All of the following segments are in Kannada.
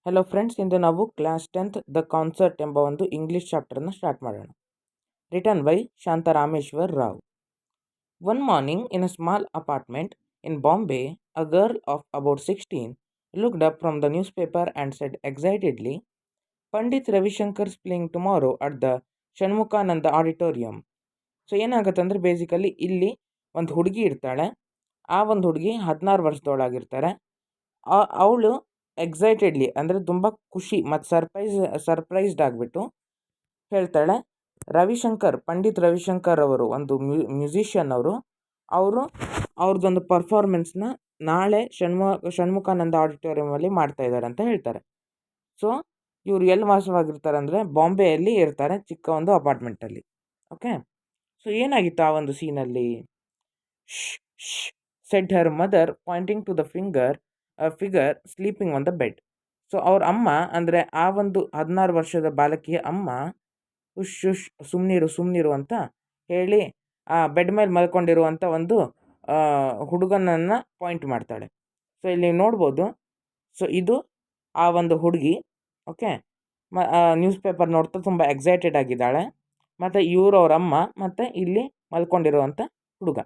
ಹಲೋ ಫ್ರೆಂಡ್ಸ್, ಇಂದು ನಾವು ಕ್ಲಾಸ್ 10th ದ ಕಾನ್ಸರ್ಟ್ ಎಂಬ ಒಂದು ಇಂಗ್ಲಿಷ್ ಚಾಪ್ಟರ್ನ ಸ್ಟಾರ್ಟ್ ಮಾಡೋಣ. Written by Shantarameshwar Rao. One morning in a small apartment in Bombay, a girl of about 16 looked up from the newspaper and said excitedly, Pandit Ravishankar's playing tomorrow at the Shanmukananda Auditorium. So ಏನಾಗುತ್ತೆ ಅಂದರೆ ಬೇಸಿಕಲಿ ಇಲ್ಲಿ ಒಂದು ಹುಡುಗಿ ಇರ್ತಾಳೆ. ಆ ಒಂದು ಹುಡುಗಿ 16 ವರ್ಷದವಳಾಗಿರ್ತಾರೆ. ಅವಳು ಎಕ್ಸೈಟೆಡ್ಲಿ ಅಂದರೆ ತುಂಬ ಖುಷಿ ಮತ್ತು ಸರ್ಪ್ರೈಸ್ಡ್ ಆಗಿಬಿಟ್ಟು ಹೇಳ್ತಾಳೆ, ಪಂಡಿತ್ ರವಿಶಂಕರ್ ಅವರು ಒಂದು ಮ್ಯೂಸಿಷಿಯನ್ ಅವರು ಅವ್ರದ್ದೊಂದು ಪರ್ಫಾರ್ಮೆನ್ಸ್ನ ನಾಳೆ ಷಣ್ಮುಖಾನಂದ ಆಡಿಟೋರಿಯಮಲ್ಲಿ ಮಾಡ್ತಾ ಇದ್ದಾರೆ ಅಂತ ಹೇಳ್ತಾರೆ. ಸೊ ಇವರು ಎಲ್ಲಿ ವಾಸವಾಗಿರ್ತಾರೆ ಅಂದರೆ ಬಾಂಬೆಯಲ್ಲಿ ಇರ್ತಾರೆ, ಚಿಕ್ಕ ಒಂದು ಅಪಾರ್ಟ್ಮೆಂಟಲ್ಲಿ. ಓಕೆ, ಸೊ ಏನಾಗಿತ್ತು ಆ ಒಂದು ಸೀನಲ್ಲಿ? Said her mother pointing to the figure sleeping on the bed. So ಅವ್ರ ಅಮ್ಮ ಅಂದರೆ ಆ ಒಂದು 16 ವರ್ಷದ ಬಾಲಕಿಯ ಅಮ್ಮ ಸುಮ್ನಿರು ಅಂತ ಹೇಳಿ ಆ ಬೆಡ್ ಮೇಲೆ ಮಲ್ಕೊಂಡಿರುವಂಥ ಒಂದು ಹುಡುಗನನ್ನು ಪಾಯಿಂಟ್ ಮಾಡ್ತಾಳೆ. ಸೊ ಇಲ್ಲಿ ನೋಡ್ಬೋದು. ಸೊ ಇದು ಆ ಒಂದು ಹುಡುಗಿ. ಓಕೆ, ನ್ಯೂಸ್ ಪೇಪರ್ ನೋಡ್ತಾ ತುಂಬ ಎಕ್ಸೈಟೆಡ್ ಆಗಿದ್ದಾಳೆ. ಮತ್ತು ಅವ್ರ ಅಮ್ಮ ಮತ್ತು ಇಲ್ಲಿ ಮಲ್ಕೊಂಡಿರುವಂಥ ಹುಡುಗ.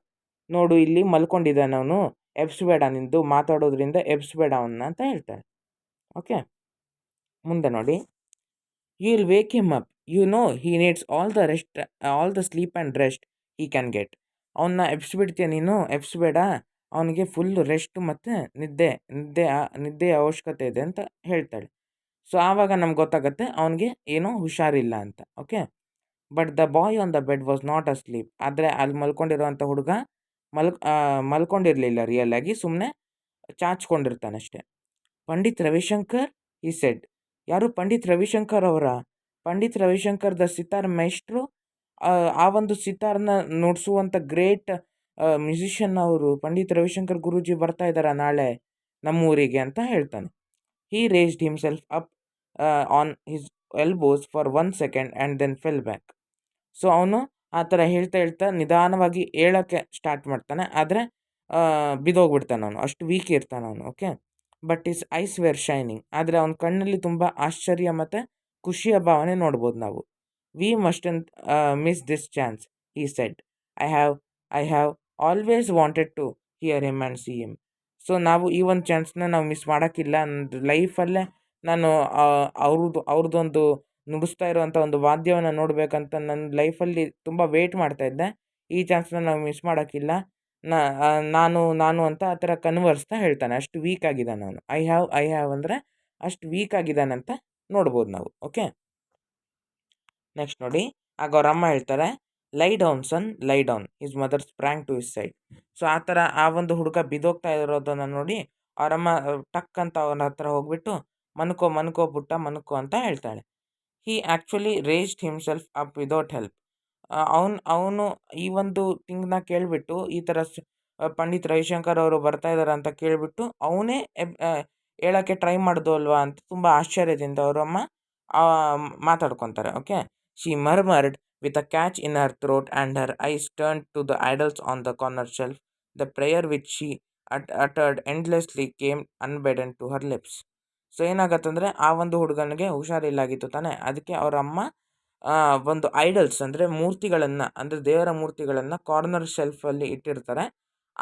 ನೋಡು, ಇಲ್ಲಿ ಮಲ್ಕೊಂಡಿದ್ದಾನೆ ಅವನು, ಎಬ್ಸ್ಬೇಡ, ನಿಂದು ಮಾತಾಡೋದ್ರಿಂದ ಎಬ್ಸ್ಬೇಡ ಅವನ್ನ ಅಂತ ಹೇಳ್ತಾರೆ. ಓಕೆ, ಮುಂದೆ ನೋಡಿ. You will wake him up, you know he needs all the sleep and rest he can get. ಅವನ್ನ ಎಬ್ಸ್ಬಿಡ್ತೀಯ ನೀನು, ಎಬ್ಸ್ಬೇಡ, ಅವನಿಗೆ ಫುಲ್ ರೆಸ್ಟ್ ಮತ್ತು ನಿದ್ದೆಯ ಅವಶ್ಯಕತೆ ಇದೆ ಅಂತ ಹೇಳ್ತಾಳೆ. ಸೊ ಆವಾಗ ನಮ್ಗೆ ಗೊತ್ತಾಗುತ್ತೆ ಅವನಿಗೆ ಏನೋ ಹುಷಾರಿಲ್ಲ ಅಂತ. Okay, but the boy on the bed was not a sleep. ಆದರೆ ಅಲ್ಲಿ ಮಲ್ಕೊಂಡಿರುವಂಥ ಹುಡುಗ ಮಲ್ಕೊಂಡಿರಲಿಲ್ಲ, ರಿಯಲ್ ಆಗಿ ಸುಮ್ಮನೆ ಚಾಚ್ಕೊಂಡಿರ್ತಾನಷ್ಟೆ. Pandit Ravishankar he said. ಯಾರು? ಪಂಡಿತ್ ರವಿಶಂಕರ್ ಅವರ. ಪಂಡಿತ್ ರವಿಶಂಕರ್ ದ ಸಿತಾರ್ ಮೈಸ್ಟ್ರು, ಆ ಒಂದು ಸಿತಾರ್ನ ನುಡಿಸುವಂಥ ಗ್ರೇಟ್ ಮ್ಯೂಸಿಷಿಯನ್ ಅವರು, ಪಂಡಿತ್ ರವಿಶಂಕರ್ ಗುರೂಜಿ ಬರ್ತಾ ಇದ್ದಾರ ನಾಳೆ ನಮ್ಮೂರಿಗೆ ಅಂತ ಹೇಳ್ತಾನೆ. He raised himself up on his elbows for 1 second and then fell back. So ಅವನು ಆ ಥರ ಹೇಳ್ತಾ ನಿಧಾನವಾಗಿ ಹೇಳೋಕ್ಕೆ ಸ್ಟಾರ್ಟ್ ಮಾಡ್ತಾನೆ, ಆದರೆ ಬಿದ್ದೋಗ್ಬಿಡ್ತಾನೆ ಅವನು, ಅಷ್ಟು ವೀಕ್ ಇರ್ತಾನೆ ಅವನು. Okay, but his eyes were shining. ಆದರೆ ಅವನ ಕಣ್ಣಲ್ಲಿ ತುಂಬ ಆಶ್ಚರ್ಯ ಮತ್ತು ಖುಷಿಯ ಭಾವನೆ ನೋಡ್ಬೋದು ನಾವು. We mustn't miss this chance, he said. I have always wanted to hear him and see him. So ನಾವು ಈ ಒಂದು ಚಾನ್ಸ್ನ ನಾವು ಮಿಸ್ ಮಾಡೋಕ್ಕಿಲ್ಲ. ನನ್ನ ಲೈಫಲ್ಲೇ ನಾನು ಅವ್ರದ್ದೊಂದು ನುಡಿಸ್ತಾ ಇರುವಂಥ ಒಂದು ವಾದ್ಯವನ್ನು ನೋಡಬೇಕಂತ ನನ್ನ ಲೈಫಲ್ಲಿ ತುಂಬ ವೇಟ್ ಮಾಡ್ತಾಯಿದ್ದೆ. ಈ ಚಾನ್ಸ್ನ ನಾವು ಮಿಸ್ ಮಾಡೋಕ್ಕಿಲ್ಲ. ನಾನು ಅಂತ ಆ ಥರ ಕನ್ವರ್ಸ್ತಾ ಹೇಳ್ತಾನೆ. ಅಷ್ಟು ವೀಕ್ ಆಗಿದ್ದಾನೆ ಅವನು. ಐ ಹ್ಯಾವ್ ಅಂದರೆ ಅಷ್ಟು ವೀಕ್ ಆಗಿದ್ದಾನೆ ಅಂತ ನೋಡ್ಬೋದು ನಾವು. ಓಕೆ, ನೆಕ್ಸ್ಟ್ ನೋಡಿ. ಆಗ ಅವ್ರ ಅಮ್ಮ ಹೇಳ್ತಾರೆ, ಲೈ down son, lie down. His mother sprang to his side. So ಆ ಥರ ಆ ಒಂದು ಹುಡುಗ ಬಿದ್ದೋಗ್ತಾ ಇರೋದನ್ನು ನೋಡಿ ಅವರಮ್ಮ ಟಕ್ ಅಂತ ಅವನ ಹತ್ರ ಹೋಗ್ಬಿಟ್ಟು ಮನ್ಕೋ ಪುಟ್ಟ, ಮನ್ಕೋ ಅಂತ ಹೇಳ್ತಾಳೆ. He actually raised himself up without help. ಅವನು ಈ ಒಂದು ಥಿಂಗ್ನ ಕೇಳಿಬಿಟ್ಟು, ಈ ಥರ ಪಂಡಿತ್ ರವಿಶಂಕರ್ ಅವರು ಬರ್ತಾ ಇದ್ದಾರೆ ಅಂತ ಕೇಳಿಬಿಟ್ಟು ಅವನೇ ಹೇಳೋಕ್ಕೆ ಟ್ರೈ ಮಾಡ್ದು ಅಲ್ವಾ ಅಂತ ತುಂಬ ಆಶ್ಚರ್ಯದಿಂದ ಅವರಮ್ಮ ಮಾತಾಡ್ಕೊತಾರೆ. Okay, she murmured with a catch in her throat and her eyes turn to the idols on the corner shelf. The prayer which she uttered endlessly came unbidden to her lips. So ಏನಾಗತ್ತಂದರೆ ಆ ಒಂದು ಹುಡುಗನಿಗೆ ಹುಷಾರಿಲ್ಲಾಗಿತ್ತು ತಾನೆ, ಅದಕ್ಕೆ ಅವರ ಅಮ್ಮ ಒಂದು ಐಡಲ್ಸ್ ಅಂದರೆ ಮೂರ್ತಿಗಳನ್ನು, ಅಂದರೆ ದೇವರ ಮೂರ್ತಿಗಳನ್ನು ಕಾರ್ನರ್ ಶೆಲ್ಫಲ್ಲಿ ಇಟ್ಟಿರ್ತಾರೆ.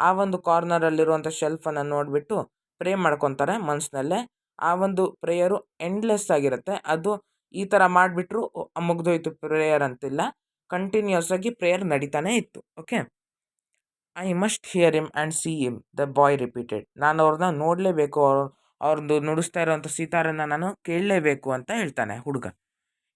ಆ ಒಂದು ಕಾರ್ನರಲ್ಲಿರುವಂಥ ಶೆಲ್ಫನ್ನು ನೋಡಿಬಿಟ್ಟು ಪ್ರೇ ಮಾಡ್ಕೊತಾರೆ ಮನಸ್ಸಿನಲ್ಲೇ. ಆ ಒಂದು ಪ್ರೇಯರು ಎಂಡ್ಲೆಸ್ ಆಗಿರುತ್ತೆ. ಅದು ಈ ಥರ ಮಾಡಿಬಿಟ್ರು ಮುಗ್ದೋಯ್ತು ಪ್ರೇಯರ್ ಅಂತಿಲ್ಲ, ಕಂಟಿನ್ಯೂಸ್ ಆಗಿ ಪ್ರೇಯರ್ ನಡೀತಾನೆ ಇತ್ತು. Okay, I must here him and see him, the boy repeated. ನಾನು ಅವ್ರನ್ನ ನೋಡಲೇಬೇಕು, ಅವ್ರದ್ದು ನುಡಿಸ್ತಾ ಇರೋವಂಥ ಸಿತಾರನ್ನು ನಾನು ಕೇಳಲೇಬೇಕು ಅಂತ ಹೇಳ್ತಾನೆ ಹುಡುಗ.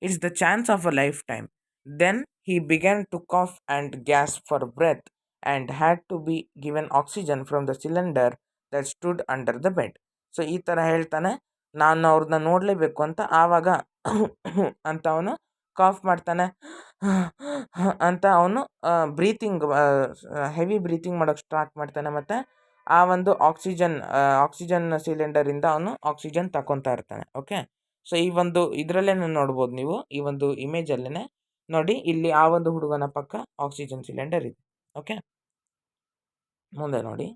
It's the chance of a lifetime. Then he began to cough and gasp for breath and had to be given oxygen from the cylinder that stood under the bed. So ಈ ಥರ ಹೇಳ್ತಾನೆ, ನಾನು ಅವ್ರನ್ನ ನೋಡಲೇಬೇಕು ಅಂತ. ಆವಾಗ ಅಂತ ಅವನು ಕಾಫ್ ಮಾಡ್ತಾನೆ ಅಂತ ಅವನು ಹೆವಿ ಬ್ರೀತಿಂಗ್ ಮಾಡೋಕ್ಕೆ ಸ್ಟಾರ್ಟ್ ಮಾಡ್ತಾನೆ. ಮತ್ತು ಆ ಒಂದು ಆಕ್ಸಿಜನ್ ಸಿಲಿಂಡರಿಂದ ಅವನು ಆಕ್ಸಿಜನ್ ತಗೊತಾ ಇರ್ತಾನೆ. ಓಕೆ, ಸೊ ಈ ಒಂದು ಇದರಲ್ಲೇ ನೋಡ್ಬೋದು ನೀವು, ಈ ಒಂದು ಇಮೇಜಲ್ಲೇ ನೋಡಿ, ಇಲ್ಲಿ ಆ ಒಂದು ಹುಡುಗನ ಪಕ್ಕ ಆಕ್ಸಿಜನ್ ಸಿಲಿಂಡರ್ ಇದೆ. ಓಕೆ, ಮುಂದೆ ನೋಡಿ.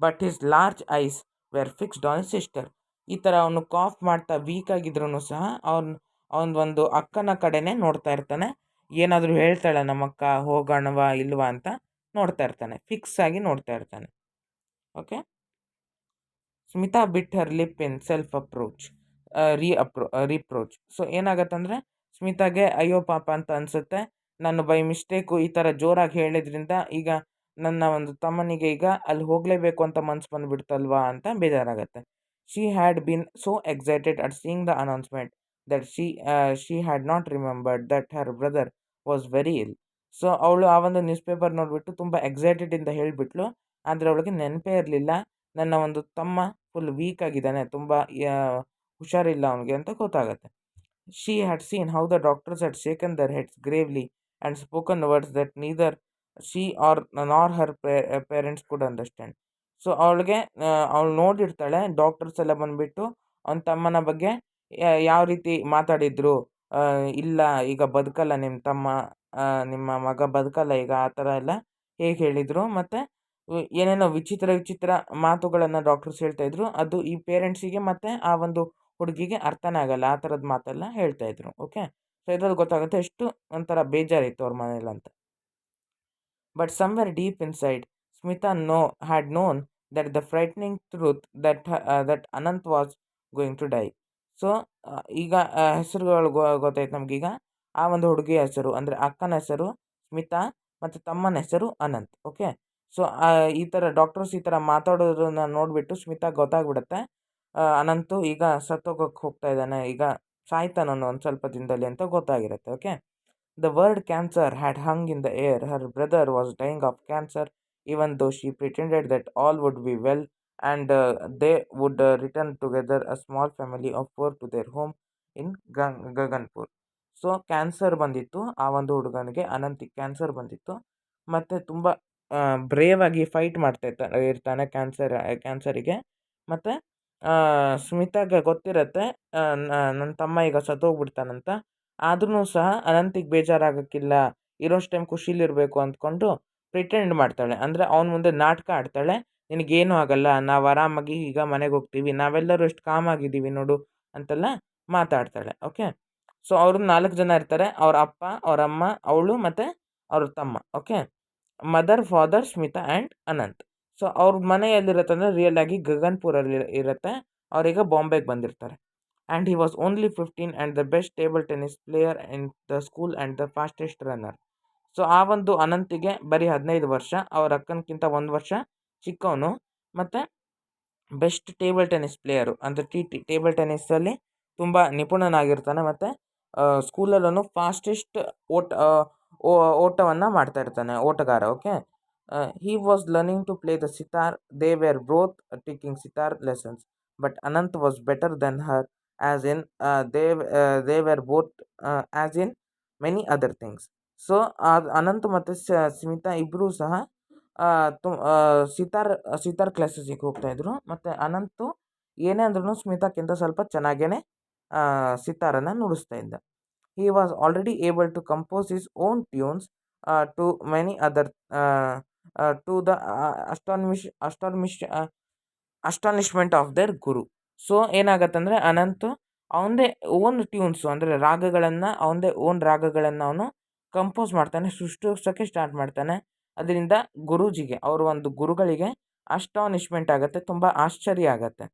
But his large eyes were fixed on sister. ಈ ಥರ ಅವನು ಕಾಫ್ ಮಾಡ್ತಾ ವೀಕ್ ಆಗಿದ್ರೂ ಸಹ ಅವನೊಂದು ಅಕ್ಕನ ಕಡೆನೇ ನೋಡ್ತಾ ಇರ್ತಾನೆ. ಏನಾದರೂ ಹೇಳ್ತಾಳೆ ನಮ್ಮಕ್ಕ ಹೋಗೋಣವಾ ಇಲ್ವಾ ಅಂತ ನೋಡ್ತಾ ಇರ್ತಾನೆ, ಫಿಕ್ಸ್ ಆಗಿ ನೋಡ್ತಾ ಇರ್ತಾನೆ. Okay. Smita bit her lip in self approach reproach. So ಏನಾಗತ್ತಂದರೆ ಸ್ಮಿತಾಗೆ ಅಯ್ಯೋ ಪಾಪ ಅಂತ ಅನಿಸುತ್ತೆ, ನಾನು ಬೈ ಮಿಸ್ಟೇಕು ಈ ಥರ ಜೋರಾಗಿ ಹೇಳಿದ್ರಿಂದ ಈಗ ನನ್ನ ಒಂದು ತಮ್ಮನಿಗೆ ಈಗ ಅಲ್ಲಿ ಹೋಗಲೇಬೇಕು ಅಂತ ಮನ್ಸು ಬಂದುಬಿಡ್ತಲ್ವಾ ಅಂತ ಬೇಜಾರಾಗತ್ತೆ. She had been so excited at seeing the announcement that she had not remembered that her brother was very ill. So ಅವಳು ಆ ಒಂದು ನ್ಯೂಸ್ ಪೇಪರ್ ನೋಡಿಬಿಟ್ಟು ತುಂಬ ಎಕ್ಸೈಟೆಡಿಂದ ಹೇಳಿಬಿಟ್ಲು, ಆದರೆ ಅವಳಿಗೆ ನೆನಪೇ ಇರಲಿಲ್ಲ ನನ್ನ ಒಂದು ತಮ್ಮ ಫುಲ್ ವೀಕ್ ಆಗಿದ್ದಾನೆ, ತುಂಬ ಹುಷಾರಿಲ್ಲ ಅವನಿಗೆ ಅಂತ ಗೊತ್ತಾಗತ್ತೆ. She had seen how the doctors had shaken their heads gravely and spoken words that neither she or nor her parents could understand. So ಅವಳು ನೋಡಿರ್ತಾಳೆ ಡಾಕ್ಟರ್ಸ್ ಎಲ್ಲ ಬಂದುಬಿಟ್ಟು ಅವನ ತಮ್ಮನ ಬಗ್ಗೆ ಯಾವ ರೀತಿ ಮಾತಾಡಿದ್ರು, ಇಲ್ಲ ಈಗ ಬದುಕಲ್ಲ ನಿಮ್ಮ ತಮ್ಮ, ನಿಮ್ಮ ಮಗ ಬದುಕಲ್ಲ ಈಗ, ಆ ಥರ ಎಲ್ಲ ಹೇಗೆ ಹೇಳಿದರು, ಮತ್ತು ಏನೇನೋ ವಿಚಿತ್ರ ವಿಚಿತ್ರ ಮಾತುಗಳನ್ನು ಡಾಕ್ಟರ್ಸ್ ಹೇಳ್ತಾಯಿದ್ರು. ಅದು ಈ ಪೇರೆಂಟ್ಸಿಗೆ ಮತ್ತು ಆ ಒಂದು ಹುಡುಗಿಗೆ ಅರ್ಥನೇ ಆಗಲ್ಲ, ಆ ಥರದ ಮಾತೆಲ್ಲ ಹೇಳ್ತಾಯಿದ್ರು. ಓಕೆ. ಸೊ ಇದ್ರಲ್ಲಿ ಗೊತ್ತಾಗುತ್ತೆ ಎಷ್ಟು ಒಂಥರ ಬೇಜಾರಿತ್ತು ಅವ್ರ ಮನೇಲಂತ. But somewhere deep inside, Smita had known that the frightening truth that Anant was going to die. So ಈಗ ಹೆಸರುಗಳು ಗೊತ್ತಾಯ್ತು ನಮಗೀಗ. ಆ ಒಂದು ಹುಡುಗಿಯ ಹೆಸರು ಅಂದರೆ ಅಕ್ಕನ ಹೆಸರು ಸ್ಮಿತಾ ಮತ್ತು ತಮ್ಮನ ಹೆಸರು ಅನಂತ್. ಓಕೆ. ಸೊ ಈ ಥರ ಡಾಕ್ಟರ್ಸ್ ಈ ಥರ ಮಾತಾಡೋದನ್ನ ನೋಡಿಬಿಟ್ಟು ಸ್ಮಿತಾ ಗೊತ್ತಾಗ್ಬಿಡುತ್ತೆ, ಅನಂತು ಈಗ ಸತ್ತೋಗೋಕ್ಕೆ ಹೋಗ್ತಾ ಇದ್ದಾನೆ, ಈಗ ಸಾಯ್ತಾನೋ ಒಂದು ಸ್ವಲ್ಪ ದಿನದಲ್ಲಿ ಅಂತ ಗೊತ್ತಾಗಿರುತ್ತೆ. Okay. The word cancer had hung in the air. Her brother was dying of cancer, even though she pretended that all would be well and they would return together, a small family of 4, to their home in Gaganpur. So cancer ಬಂದಿತ್ತು ಆ ಒಂದು ಹುಡುಗನಿಗೆ, ಅನಂತಿಗೆ ಕ್ಯಾನ್ಸರ್ ಬಂದಿತ್ತು, ಮತ್ತು ತುಂಬ ಬ್ರೇವ್ ಆಗಿ ಫೈಟ್ ಮಾಡ್ತಾ ಇರ್ತಾನೆ ಕ್ಯಾನ್ಸರಿಗೆ. ಮತ್ತು ಸ್ಮಿತಾಗೆ ಗೊತ್ತಿರುತ್ತೆ ನನ್ನ ತಮ್ಮ ಈಗ ಸತ್ತೋಗ್ಬಿಡ್ತಾನಂತ. ಆದ್ರೂ ಸಹ ಅನಂತಿಗೆ ಬೇಜಾರಾಗೋಕ್ಕಿಲ್ಲ, ಇರೋಷ್ಟು ಟೈಮ್ ಖುಷಿಲಿರಬೇಕು ಅಂದ್ಕೊಂಡು ಪ್ರಿಟೆಂಡ್ ಮಾಡ್ತಾಳೆ. ಅಂದರೆ ಅವನ ಮುಂದೆ ನಾಟಕ ಆಡ್ತಾಳೆ, ನಿನಗೇನೂ ಆಗಲ್ಲ, ನಾವು ಆರಾಮಾಗಿ ಈಗ ಮನೆಗೆ ಹೋಗ್ತೀವಿ, ನಾವೆಲ್ಲರೂ ಎಷ್ಟು ಕಾಮಾಗಿದ್ದೀವಿ ನೋಡು ಅಂತೆಲ್ಲ ಮಾತಾಡ್ತಾಳೆ. ಓಕೆ. ಸೊ ಅವರು 4 ಜನ ಇರ್ತಾರೆ, ಅವ್ರ ಅಪ್ಪ, ಅವ್ರ ಅಮ್ಮ, ಅವಳು ಮತ್ತು ಅವ್ರ ತಮ್ಮ. Okay. Mother, father, Smita and Anant. So ಅವ್ರ ಮನೆ ಎಲ್ಲಿರುತ್ತೆ ಅಂದರೆ ರಿಯಲ್ ಆಗಿ ಗಗನ್ಪುರಲ್ಲಿ ಇರುತ್ತೆ. ಅವರೀಗ ಬಾಂಬೆಗೆ ಬಂದಿರ್ತಾರೆ. And he was only 15 and the best table tennis player in the school and the fastest runner. So ಆ ಒಂದು ಅನಂತಿಗೆ ಬರೀ 15 ವರ್ಷ, ಅವ್ರ ಅಕ್ಕನಕ್ಕಿಂತ 1 ವರ್ಷ ಚಿಕ್ಕವನು, ಮತ್ತು ಬೆಸ್ಟ್ ಟೇಬಲ್ ಟೆನ್ನಿಸ್ ಪ್ಲೇಯರು ಅಂದರೆ ಟೇಬಲ್ ಟೆನ್ನಿಸಲ್ಲಿ ತುಂಬ ನಿಪುಣನಾಗಿರ್ತಾನೆ, ಮತ್ತು ಸ್ಕೂಲಲ್ಲೂ ಫಾಸ್ಟೆಸ್ಟ್ ಓಟವನ್ನು ಮಾಡ್ತಾ ಇರ್ತಾನೆ, ಓಟಗಾರ. Okay. He was learning to play the sitar. They were both taking sitar lessons, but Anant was better than her, as in they were both as in many other things. So Anant ಮತ್ತು ಸ್ಮಿತಾ ಇಬ್ಬರೂ ಸಹ ಸಿತಾರ್ ಕ್ಲಾಸಸ್ಸಿಗೆ ಹೋಗ್ತಾಯಿದ್ರು, ಮತ್ತು ಅನಂತು ಏನೇ ಅಂದ್ರೂ ಸ್ಮಿತಾಕ್ಕಿಂತ ಸ್ವಲ್ಪ ಚೆನ್ನಾಗೇ ಸಿತಾರನ್ನು ನುಡಿಸ್ತಾ ಇದ್ದ. He was already able to compose his own tunes to many other to the astonishment of their guru. So ಏನಾಗತ್ತಂದರೆ ಅನಂತು ಅವನದೇ ಓನ್ ಟ್ಯೂನ್ಸು ಅಂದರೆ ರಾಗಗಳನ್ನು, ಅವನದೇ ಓನ್ ರಾಗಗಳನ್ನು ಅವನು ಕಂಪೋಸ್ ಮಾಡ್ತಾನೆ, ಸೃಷ್ಟಿಸೋಕ್ಕೆ ಸ್ಟಾರ್ಟ್ ಮಾಡ್ತಾನೆ. ಅದರಿಂದ ಗುರೂಜಿಗೆ, ಅವರು ಒಂದು ಗುರುಗಳಿಗೆ ಅಸ್ಟಾನಿಶ್ಮೆಂಟ್ ಆಗುತ್ತೆ, ತುಂಬ ಆಶ್ಚರ್ಯ ಆಗುತ್ತೆ.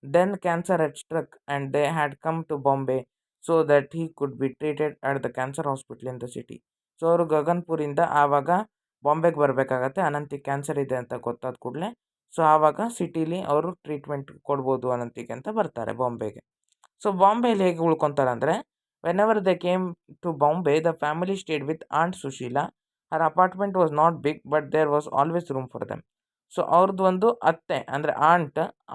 Then cancer had struck and they had come to Bombay so that he could be treated at the cancer hospital in the city. So ಅವರು ಗಗನ್ಪುರಿಂದ ಆವಾಗ ಬಾಂಬೆಗೆ ಬರಬೇಕಾಗತ್ತೆ, ಅನಂತಿಗೆ ಕ್ಯಾನ್ಸರ್ ಇದೆ ಅಂತ ಗೊತ್ತಾದ ಕೂಡಲೇ. ಸೊ ಆವಾಗ ಸಿಟೀಲಿ ಅವರು ಟ್ರೀಟ್ಮೆಂಟ್ ಕೊಡ್ಬೋದು ಅನಂತಿಗೆ ಅಂತ ಬರ್ತಾರೆ ಬಾಂಬೆಗೆ. ಸೊ ಬಾಂಬೆಯಲ್ಲಿ ಹೇಗೆ ಉಳ್ಕೊತಾರೆ ಅಂದರೆ, whenever they came to Bombay the family stayed with aunt Sushila. Her apartment was not big but there was always room for them. So ಅವ್ರದ್ದು ಒಂದು ಅತ್ತೆ ಅಂದರೆ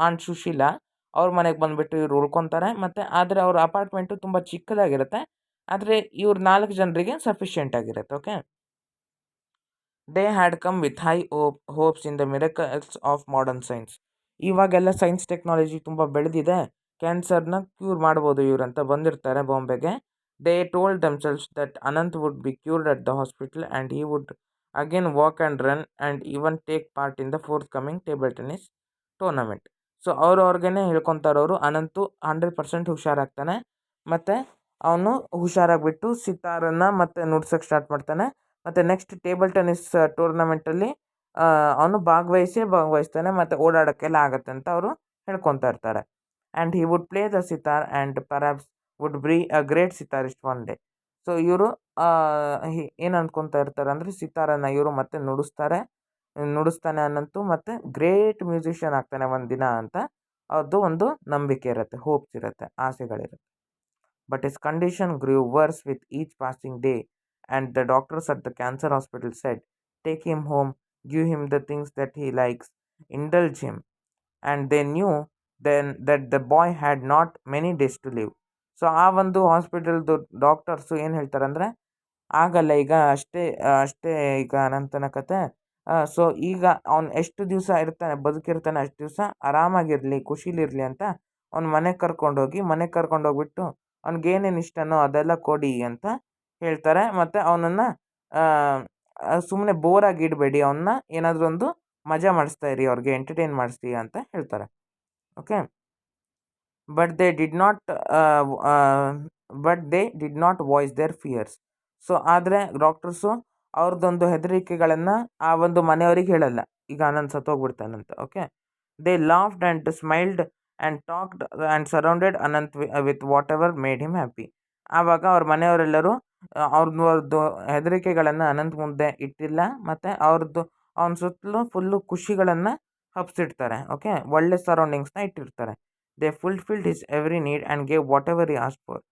ಆಂಟ್ ಸುಶೀಲಾ ಅವ್ರ ಮನೆಗೆ ಬಂದುಬಿಟ್ಟು ಇವ್ರು ಉಳ್ಕೊತಾರೆ, ಮತ್ತು ಆದರೆ ಅವ್ರ ಅಪಾರ್ಟ್ಮೆಂಟು ತುಂಬ ಚಿಕ್ಕದಾಗಿರುತ್ತೆ, ಆದರೆ ಇವ್ರು 4 ಜನರಿಗೆ ಸಫಿಷಿಯೆಂಟ್ ಆಗಿರುತ್ತೆ. Okay. They had come with high hopes in the miracles of modern science. ಇವಾಗೆಲ್ಲ ಸೈನ್ಸ್ ಟೆಕ್ನಾಲಜಿ ತುಂಬ ಬೆಳೆದಿದೆ, ಕ್ಯಾನ್ಸರ್ನ ಕ್ಯೂರ್ ಮಾಡ್ಬೋದು ಇವರಂತ ಬಂದಿರ್ತಾರೆ ಬಾಂಬೆಗೆ. They told themselves that Anant would be cured at the hospital and he would again walk and run and even take part in the forthcoming table tennis tournament. So ಅವ್ರವ್ರಿಗೇನೆ ಹೇಳ್ಕೊತಾರವರು. ಅನಂತು 100% ಹುಷಾರಾಗ್ತಾನೆ. ಮತ್ತು ಅವನು ಹುಷಾರಾಗಿಬಿಟ್ಟು ಸಿತಾರನ್ನು ಮತ್ತೆ ನುಡ್ಸೋಕ್ಕೆ ಸ್ಟಾರ್ಟ್ ಮಾಡ್ತಾನೆ. ಮತ್ತು ನೆಕ್ಸ್ಟ್ ಟೇಬಲ್ ಟೆನ್ನಿಸ್ ಟೂರ್ನಮೆಂಟಲ್ಲಿ ಅವನು ಭಾಗವಹಿಸ್ತಾನೆ ಮತ್ತು ಓಡಾಡೋಕ್ಕೆಲ್ಲ ಆಗುತ್ತೆ ಅಂತ ಅವರು ಹೇಳ್ಕೊತಾ ಇರ್ತಾರೆ. And he would play the sitar and perhaps would be a great sitarist one day. So ಇವರು ಏನು ಅಂದ್ಕೊತಾ ಇರ್ತಾರೆ ಅಂದರೆ ಸಿತಾರನ್ನು ಇವರು ಮತ್ತೆ ನುಡಿಸ್ತಾನೆ ಅನ್ನಂತೂ ಮತ್ತು ಗ್ರೇಟ್ ಮ್ಯೂಸಿಷಿಯನ್ ಆಗ್ತಾನೆ ಒಂದು ದಿನ ಅಂತ ಅದು ಒಂದು ನಂಬಿಕೆ ಇರುತ್ತೆ, ಹೋಪ್ಸ್ ಇರುತ್ತೆ, ಆಸೆಗಳಿರುತ್ತೆ. But his condition grew worse with each passing day and the doctors at the cancer hospital said, take him home, give him the things that he likes, indulge him. And they knew then that the boy had not many days to live. So ಆ ಒಂದು ಹಾಸ್ಪಿಟಲ್ದು ಡಾಕ್ಟರ್ಸು ಏನು ಹೇಳ್ತಾರೆ ಅಂದರೆ, ಆಗಲ್ಲ ಈಗ ಅಷ್ಟೇ ಅಷ್ಟೇ ಈಗ ಅನಂತನ ಕತೆ. ಸೊ ಈಗ ಅವ್ನು ಎಷ್ಟು ದಿವಸ ಬದುಕಿರ್ತಾನೆ ಅಷ್ಟು ದಿವಸ ಆರಾಮಾಗಿರಲಿ, ಖುಷಿಲಿರಲಿ ಅಂತ ಅವ್ನ ಮನೆಗೆ ಕರ್ಕೊಂಡೋಗ್ಬಿಟ್ಟು ಅವ್ನಿಗೇನೇನು ಇಷ್ಟನೋ ಅದೆಲ್ಲ ಕೊಡಿ ಅಂತ ಹೇಳ್ತಾರೆ. ಮತ್ತು ಅವನನ್ನು ಸುಮ್ಮನೆ ಬೋರಾಗಿ ಇಡಬೇಡಿ, ಅವನ್ನ ಏನಾದರೂ ಒಂದು ಮಜಾ ಮಾಡಿಸ್ತಾ ಇರಿ, ಅವ್ರಿಗೆ ಎಂಟರ್ಟೈನ್ ಮಾಡಿಸ್ತೀವಿ ಅಂತ ಹೇಳ್ತಾರೆ. Okay. But they did not voice their fears. So ಆದರೆ ಡಾಕ್ಟರ್ಸು ಅವ್ರದ್ದೊಂದು ಹೆದರಿಕೆಗಳನ್ನು ಆ ಒಂದು ಮನೆಯವ್ರಿಗೆ ಹೇಳಲ್ಲ, ಈಗ ಆನಂದ್ ಸತ್ತೋಗ್ಬಿಡ್ತಾನಂತ. Okay. They laughed and smiled and talked and surrounded Anant with whatever made him happy. ಆವಾಗ ಅವ್ರ ಮನೆಯವರೆಲ್ಲರೂ ಅವ್ರದ್ದು ಹೆದರಿಕೆಗಳನ್ನು ಅನಂತ್ ಮುಂದೆ ಇಟ್ಟಿಲ್ಲ, ಮತ್ತು ಅವನ ಸುತ್ತಲೂ ಫುಲ್ಲು ಖುಷಿಗಳನ್ನು ಹಬ್ಸಿಡ್ತಾರೆ. ಓಕೆ. ಒಳ್ಳೆ ಸರೌಂಡಿಂಗ್ಸ್ನ ಇಟ್ಟಿರ್ತಾರೆ. They fulfilled his every need and gave whatever he asked for.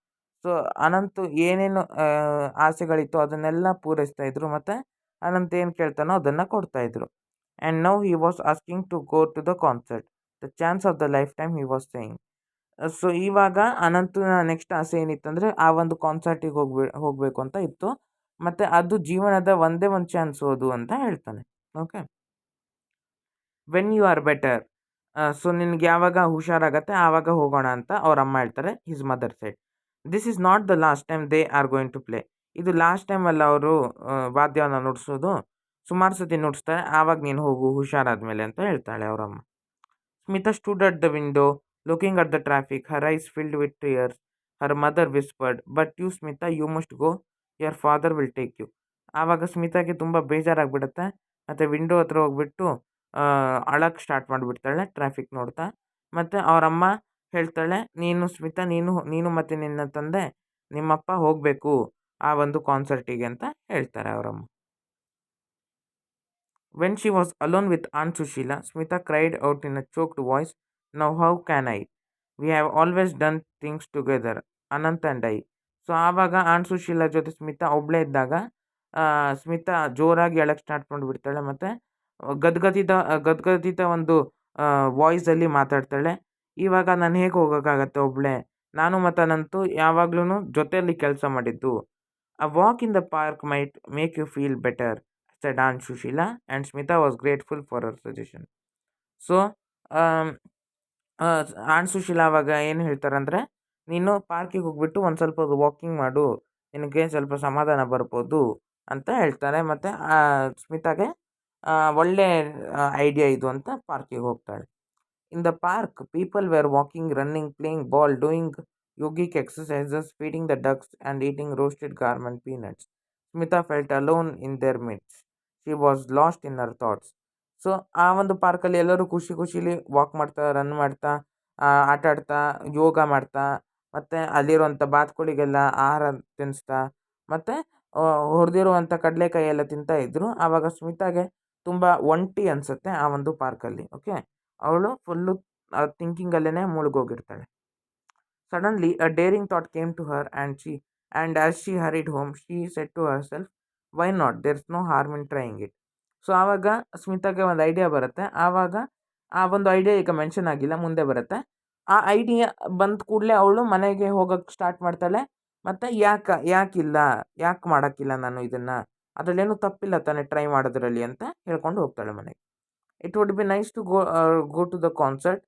So Anant ಏನೇನು ಆಸೆಗಳಿತ್ತು ಅದನ್ನೆಲ್ಲ ಪೂರೈಸ್ತಾಯಿದ್ರು, ಮತ್ತು ಅನಂತ್ ಏನು ಕೇಳ್ತಾನೋ ಅದನ್ನು ಕೊಡ್ತಾಯಿದ್ರು. And now he was asking to go to the concert, the chance of the lifetime he was saying. So ಇವಾಗ ಅನಂತನ ನೆಕ್ಸ್ಟ್ ಆಸೆ ಏನಿತ್ತಂದರೆ ಆ ಒಂದು ಕಾನ್ಸರ್ಟಿಗೆ ಹೋಗಬೇಕು ಅಂತ ಇತ್ತು, ಮತ್ತು ಅದು ಜೀವನದ ಒಂದೇ ಒಂದು ಚಾನ್ಸ್ ಅದು ಅಂತ ಹೇಳ್ತಾನೆ. Okay. When you are better, so ನಿನಗೆ ಯಾವಾಗ ಹುಷಾರಾಗತ್ತೆ ಆವಾಗ ಹೋಗೋಣ ಅಂತ ಅವ್ರ ಅಮ್ಮ ಹೇಳ್ತಾರೆ. His mother said, this is not the last time they are going to play. ಇದು ಲಾಸ್ಟ್ ಟೈಮಲ್ಲ ಅವರು ವಾದ್ಯವನ್ನು ನುಡಿಸೋದು, ಸುಮಾರು ಸತಿ ನುಡಿಸ್ತಾರೆ, ಆವಾಗ ನೀನು ಹೋಗು ಹುಷಾರಾದ್ಮೇಲೆ ಅಂತ ಹೇಳ್ತಾಳೆ ಅವರಮ್ಮ. Smita stood at the window looking at the traffic, her eyes filled with tears. Her mother whispered, but you Smita you must go, your father will take you. ಆವಾಗ ಸ್ಮಿತಾಗೆ ತುಂಬ ಬೇಜಾರಾಗ್ಬಿಡುತ್ತೆ, ಮತ್ತು ವಿಂಡೋ ಹತ್ರ ಹೋಗ್ಬಿಟ್ಟು ಅಳಕ್ಕೆ ಸ್ಟಾರ್ಟ್ ಮಾಡಿಬಿಡ್ತಾಳೆ ಟ್ರಾಫಿಕ್ ನೋಡ್ತಾ. ಮತ್ತು ಅವರಮ್ಮ ಹೇಳ್ತಾಳೆ, ಸ್ಮಿತಾ ನೀನು ಮತ್ತು ನಿನ್ನ ತಂದೆ ನಿಮ್ಮಪ್ಪ ಹೋಗಬೇಕು ಆ ಒಂದು ಕಾನ್ಸರ್ಟಿಗೆ ಅಂತ ಹೇಳ್ತಾರೆ ಅವರಮ್ಮ. When she was alone with aunt Sushila, Smita cried out in a choked voice, now how can I, we have always done things together, Anant and I. So ಆವಾಗ ಆಂಟ್ ಸುಶೀಲಾ ಜೊತೆ ಸ್ಮಿತಾ ಒಬ್ಬಳೇ ಇದ್ದಾಗ ಸ್ಮಿತಾ ಜೋರಾಗಿ ಅಳಕ್ಕೆ ಸ್ಟಾರ್ಟ್ ಮಾಡಿಬಿಡ್ತಾಳೆ, ಮತ್ತು ಗದ್ಗದಿತ ಒಂದು ವಾಯ್ಸಲ್ಲಿ ಮಾತಾಡ್ತಾಳೆ. ಇವಾಗ ನಾನು ಹೇಗೆ ಹೋಗೋಕ್ಕಾಗತ್ತೆ ಒಬ್ಬಳೇ, ನಾನು ಮತ್ತು ಅನಂತು ಯಾವಾಗ್ಲೂ ಜೊತೆಯಲ್ಲಿ ಕೆಲಸ ಮಾಡಿದ್ದು. A walk in the park might make you feel better, said Aunt Sushila, and Smita was grateful for her suggestion. So aunt Sushila ಅವಾಗ ಏನು ಹೇಳ್ತಾರಂದರೆ, ನೀನು ಪಾರ್ಕಿಗೆ ಹೋಗ್ಬಿಟ್ಟು ಒಂದು ಸ್ವಲ್ಪ ವಾಕಿಂಗ್ ಮಾಡು, ನಿನಗೆ ಸ್ವಲ್ಪ ಸಮಾಧಾನ ಬರ್ಬೋದು ಅಂತ ಹೇಳ್ತಾರೆ. ಮತ್ತು ಸ್ಮಿತಾಗೆ ಒಳ್ಳೆ ಐಡಿಯಾ ಇದು ಅಂತ ಪಾರ್ಕಿಗೆ ಹೋಗ್ತಾಳೆ. In the park people were walking, running, playing ball, doing yogic exercises, feeding the ducks, and eating roasted garment peanuts. Smita felt alone in their midst. She was lost in her thoughts. So ಆ ಒಂದು ಪಾರ್ಕಲ್ಲಿ ಎಲ್ಲರೂ ಖುಷಿಲಿ ವಾಕ್ ಮಾಡ್ತಾ, ರನ್ ಮಾಡ್ತಾ, ಆಟ ಆಡ್ತಾ, ಯೋಗ ಮಾಡ್ತಾ, ಮತ್ತು ಅಲ್ಲಿರುವಂಥ ಬಾತುಕೋಳಿಗೆಲ್ಲ ಆಹಾರ ತಿನ್ನಿಸ್ತಾ, ಮತ್ತು ಹುರಿದಿರುವಂಥ ಕಡಲೆಕಾಯಿ ಎಲ್ಲ ತಿಂತಾ ಇದ್ದರು. ಆವಾಗ ಸ್ಮಿತಾಗೆ ತುಂಬ ಒಂಟಿ ಅನಿಸುತ್ತೆ ಆ ಒಂದು ಪಾರ್ಕಲ್ಲಿ. ಓಕೆ. ಅವಳು full ಥಿಂಕಿಂಗಲ್ಲೇ ಮುಳುಗೋಗಿರ್ತಾಳೆ. Suddenly, a daring thought came to her, and as she hurried home, she said to herself, "Why not? There's no harm in trying it." So ಆವಾಗ ಸ್ಮಿತಾಗೆ ಒಂದು ಐಡಿಯಾ ಬರುತ್ತೆ. ಆವಾಗ ಆ ಒಂದು ಐಡಿಯಾ ಈಗ ಮೆನ್ಷನ್ ಆಗಿಲ್ಲ, ಮುಂದೆ ಬರುತ್ತೆ. ಆ ಐಡಿಯಾ ಬಂದ ಕೂಡಲೇ ಅವಳು ಮನೆಗೆ ಹೋಗೋಕ್ಕೆ ಸ್ಟಾರ್ಟ್ ಮಾಡ್ತಾಳೆ. ಮತ್ತು ಯಾಕೆ ಮಾಡೋಕ್ಕಿಲ್ಲ ನಾನು ಇದನ್ನು, ಅದರಲ್ಲೇನು ತಪ್ಪಿಲ್ಲ ತಾನೇ ಟ್ರೈ ಮಾಡೋದ್ರಲ್ಲಿ ಅಂತ ಹೇಳ್ಕೊಂಡು ಹೋಗ್ತಾಳೆ ಮನೆಗೆ. It would be nice to go to the concert.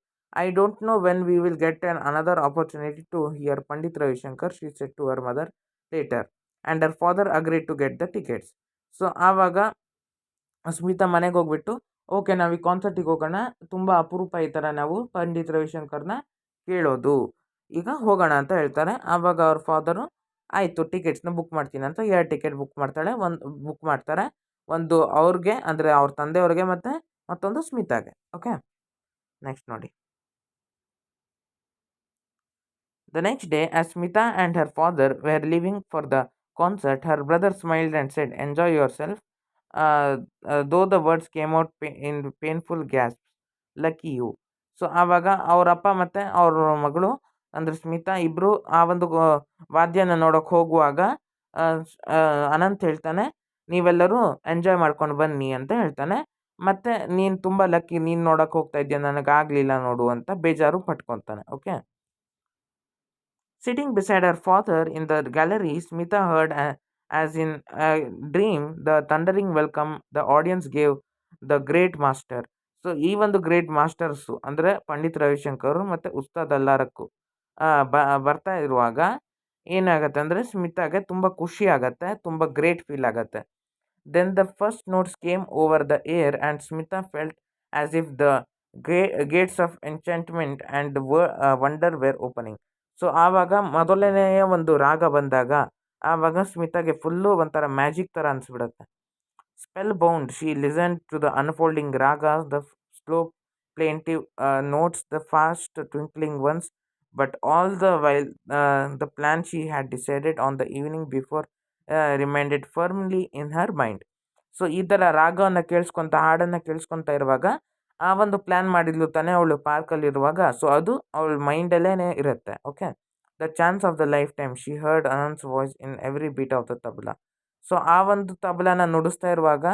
I don't know when we will get another opportunity to hear Pandit Ravi Shankar, she said to her mother later, and her father agreed to get the tickets. So ಆವಾಗ ಸ್ಮಿತಾ ಮನೆಗೆ ಹೋಗ್ಬಿಟ್ಟು ಓಕೆ ನಾವು ಈ ಕಾನ್ಸರ್ಟಿಗೆ ಹೋಗೋಣ, ತುಂಬ ಅಪರೂಪ ಈ ಥರ ನಾವು ಪಂಡಿತ್ ರವಿಶಂಕರ್ನ ಕೇಳೋದು, ಈಗ ಹೋಗೋಣ ಅಂತ ಹೇಳ್ತಾರೆ. ಆವಾಗ ಅವ್ರ ಫಾದರು ಆಯಿತು ಟಿಕೆಟ್ಸ್ನ ಬುಕ್ ಮಾಡ್ತೀನಿ ಅಂತ 2 ಟಿಕೆಟ್ ಬುಕ್ ಮಾಡ್ತಾಳೆ. ಬುಕ್ ಮಾಡ್ತಾರೆ. ಒಂದು ಅವ್ರಿಗೆ ಅಂದರೆ ಅವ್ರ ತಂದೆಯವ್ರಿಗೆ ಮತ್ತು ಮತ್ತೊಂದು ಸ್ಮಿತಾಗೆ. ಓಕೆ, ನೆಕ್ಸ್ಟ್ ನೋಡಿ. The next day, as Smita and her father were leaving for the concert, her brother smiled and said, "Enjoy yourself." Though the words came out in painful gasps. Lucky you. So ಆವಾಗ ಅವ್ರ ಅಪ್ಪ ಮತ್ತು ಅವ್ರ ಮಗಳು ಅಂದರೆ ಸ್ಮಿತಾ ಇಬ್ಬರು ಆ ಒಂದು ವಾದ್ಯನ ನೋಡೋಕೆ ಹೋಗುವಾಗ ಅನಂತ್ ಹೇಳ್ತಾನೆ, ನೀವೆಲ್ಲರೂ ಎಂಜಾಯ್ ಮಾಡ್ಕೊಂಡು ಬನ್ನಿ ಅಂತ ಹೇಳ್ತಾನೆ. ಮತ್ತು ನೀನು ತುಂಬ ಲಕ್ಕಿ, ನೀನು ನೋಡೋಕೆ ಹೋಗ್ತಾ ಇದೆಯಾ, ನನಗಾಗಲಿಲ್ಲ ನೋಡು ಅಂತ ಬೇಜಾರು ಪಟ್ಕೊತಾನೆ. Okay. Sitting beside her father in the gallery, Smita heard, as in a dream, the thundering welcome the audience gave the great master. So ಈ ಒಂದು ಗ್ರೇಟ್ ಮಾಸ್ಟರ್ಸು ಅಂದರೆ ಪಂಡಿತ್ ರವಿಶಂಕರ್ ಮತ್ತು ಉಸ್ತಾದ್ ಅಲ್ಲಾರಕ್ಕೂ ಬರ್ತಾ ಇರುವಾಗ ಏನಾಗತ್ತೆ ಅಂದರೆ ಸ್ಮಿತಾಗೆ ತುಂಬ ಖುಷಿ ಆಗತ್ತೆ, ತುಂಬ ಗ್ರೇಟ್ ಫೀಲ್ ಆಗತ್ತೆ. Then the first notes came over the air, and Smita felt as if the gates of enchantment and wonder were opening. So ಆವಾಗ ಮೊದಲನೆಯ ಒಂದು ರಾಗ ಬಂದಾಗ ಆವಾಗ ಸ್ಮಿತಾಗೆ ಫುಲ್ಲು ಒಂಥರ ಮ್ಯಾಜಿಕ್ ಥರ ಅನಿಸ್ಬಿಡುತ್ತೆ. Spellbound, she listened to the unfolding ragas, the slow plaintive notes, the fast twinkling ones, but all the while the plan she had decided on the evening before remained firmly in her mind. So ಈ ಥರ ರಾಗವನ್ನು ಕೇಳಿಸ್ಕೊತ ಹಾಡನ್ನು ಕೇಳಿಸ್ಕೊತಾ ಇರುವಾಗ ಆ ಒಂದು ಪ್ಲ್ಯಾನ್ ಮಾಡಿದ್ಲು ತಾನೇ ಅವಳು ಪಾರ್ಕಲ್ಲಿರುವಾಗ, ಸೊ ಅದು ಅವಳ ಮೈಂಡಲ್ಲೇ ಇರುತ್ತೆ. Okay. The chance of the lifetime, she heard Anant's voice in every beat of the tabla. So ಆ ಒಂದು ತಬಲಾನ ನುಡಿಸ್ತಾ ಇರುವಾಗ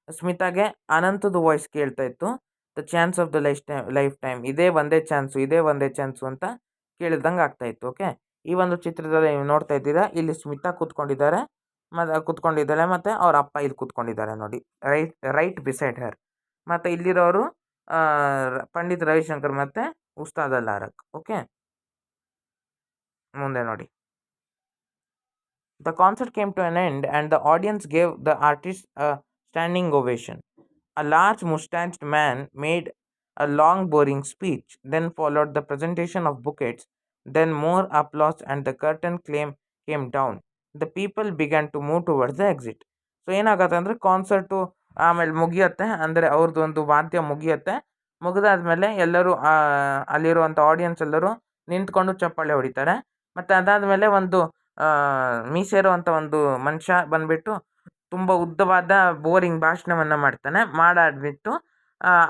ಸ್ಮಿತಾಗೆ ಅನಂತದ ವಾಯ್ಸ್ ಕೇಳ್ತಾ ಇತ್ತು. The chance of the life time, ಇದೇ ಒಂದೇ ಚಾನ್ಸು ಅಂತ ಕೇಳಿದಂಗೆ ಆಗ್ತಾ ಇತ್ತು. ಓಕೆ. ಈ ಒಂದು ಚಿತ್ರದಲ್ಲಿ ನೀವು ನೋಡ್ತಾ ಇದ್ದೀರಾ, ಇಲ್ಲಿ ಸ್ಮಿತಾ ಕೂತ್ಕೊಂಡಿದ್ದಾಳೆ ಮತ್ತು ಅವ್ರ ಅಪ್ಪ ಇಲ್ಲಿ ಕೂತ್ಕೊಂಡಿದ್ದಾರೆ ನೋಡಿ, ರೈಟ್ ಬಿಸೈಡ್ ಹರ್. ಮತ್ತು ಇಲ್ಲಿರೋರು ಪಂಡಿತ್ ರವಿಶಂಕರ್ ಮತ್ತು ಉಸ್ತಾದ್ ಅಲ್ಲಾರಕ್. ಓಕೆ, ಮುಂದೆ ನೋಡಿ. The concert came to an end, and the audience gave the artist a standing ovation. A large mustached man made a long, boring speech. Then followed the presentation of bouquets. Then more applause, and the curtain came down. The people began to move towards the exit. So ಏನಾಗತ್ತೆ ಅಂದರೆ ಕಾನ್ಸರ್ಟು ಆಮೇಲೆ ಮುಗಿಯುತ್ತೆ, ಅಂದರೆ ಅವ್ರದ್ದು ಒಂದು ವಾದ್ಯ ಮುಗಿಯುತ್ತೆ. ಮುಗಿದಾದ್ಮೇಲೆ ಎಲ್ಲರೂ ಅಲ್ಲಿರುವಂಥ ಆಡಿಯನ್ಸ್ ಎಲ್ಲರೂ ನಿಂತ್ಕೊಂಡು ಚಪ್ಪಾಳೆ ಹೊಡಿತಾರೆ. ಮತ್ತು ಅದಾದಮೇಲೆ ಒಂದು ಮೀಸೆ ಇರುವಂಥ ಒಂದು ಮನುಷ್ಯ ಬಂದುಬಿಟ್ಟು ತುಂಬ ಉದ್ದವಾದ ಬೋರಿಂಗ್ ಭಾಷಣವನ್ನು ಮಾಡ್ತಾನೆ. ಮಾಡಾಡ್ಬಿಟ್ಟು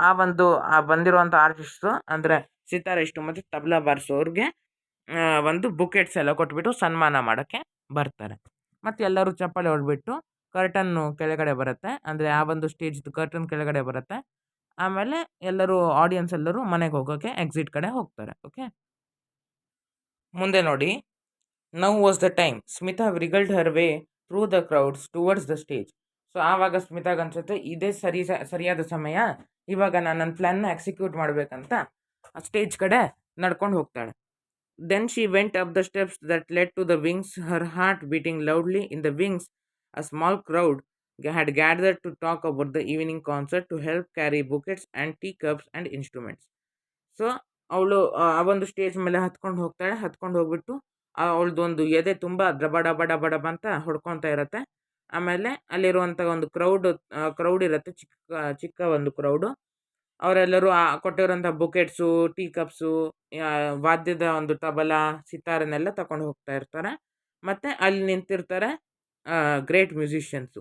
ಆ ಒಂದು ಬಂದಿರುವಂಥ ಆರ್ಟಿಸ್ಟು ಅಂದರೆ ಸಿತಾರಿಸ್ಟು ಮತ್ತು ತಬಲಾ ಬಾರಿಸೋರಿಗೆ ಒಂದು ಬುಕೆಟ್ಸ್ ಎಲ್ಲ ಕೊಟ್ಬಿಟ್ಟು ಸನ್ಮಾನ ಮಾಡೋಕ್ಕೆ ಬರ್ತಾರೆ. ಮತ್ತು ಎಲ್ಲರೂ ಚಪ್ಪಾಳೆ ಹೊಡೆದ್ಬಿಟ್ಟು ಕರ್ಟನ್ನು ಕೆಳಗಡೆ ಬರುತ್ತೆ, ಅಂದರೆ ಆ ಒಂದು ಸ್ಟೇಜ್ದು ಕರ್ಟನ್ ಕೆಳಗಡೆ ಬರುತ್ತೆ. ಆಮೇಲೆ ಎಲ್ಲರೂ ಆಡಿಯನ್ಸ್ ಎಲ್ಲರೂ ಮನೆಗೆ ಹೋಗೋಕ್ಕೆ ಎಕ್ಸಿಟ್ ಕಡೆ ಹೋಗ್ತಾರೆ. ಓಕೆ, ಮುಂದೆ ನೋಡಿ. Now was the time. Smita wriggled her way through the crowds towards the stage. So ಆವಾಗ ಸ್ಮಿತಾಗೆ ಅನ್ಸುತ್ತೆ ಇದೇ ಸರಿಯಾದ ಸಮಯ, ಇವಾಗ ನಾನು ನನ್ನ ಪ್ಲ್ಯಾನ್ನ ಎಕ್ಸಿಕ್ಯೂಟ್ ಮಾಡಬೇಕಂತ ಸ್ಟೇಜ್ ಕಡೆ ನಡ್ಕೊಂಡು ಹೋಗ್ತಾಳೆ. Then she went up the steps that led to the wings, her heart beating loudly. In the wings, a small crowd had gathered to talk about the evening concert, to help carry buckets and teacups and instruments. So ಅವಳು ಆ ಒಂದು ಸ್ಟೇಜ್ ಮೇಲೆ ಹತ್ಕೊಂಡು ಹೋಗ್ತಾಳೆ. ಹತ್ಕೊಂಡು ಹೋಗ್ಬಿಟ್ಟು ಅವಳದೊಂದು ಎದೆ ತುಂಬ ಡಬ ಡಬ ಡಬ ಡಬ ಅಂತ ಹೊಡ್ಕೊತಾ ಇರುತ್ತೆ. ಆಮೇಲೆ ಅಲ್ಲಿರುವಂಥ ಒಂದು ಕ್ರೌಡ್ ಇರುತ್ತೆ, ಚಿಕ್ಕ ಒಂದು ಕ್ರೌಡು. ಅವರೆಲ್ಲರೂ ಕೊಟ್ಟಿರೋಂಥ ಬುಕೆಟ್ಸು, ಟೀ ಕಪ್ಸು, ವಾದ್ಯದ ಒಂದು ತಬಲಾ, ಸಿತಾರನ್ನೆಲ್ಲ ತಗೊಂಡು ಹೋಗ್ತಾ ಇರ್ತಾರೆ. ಮತ್ತು ಅಲ್ಲಿ ನಿಂತಿರ್ತಾರೆ great musicians.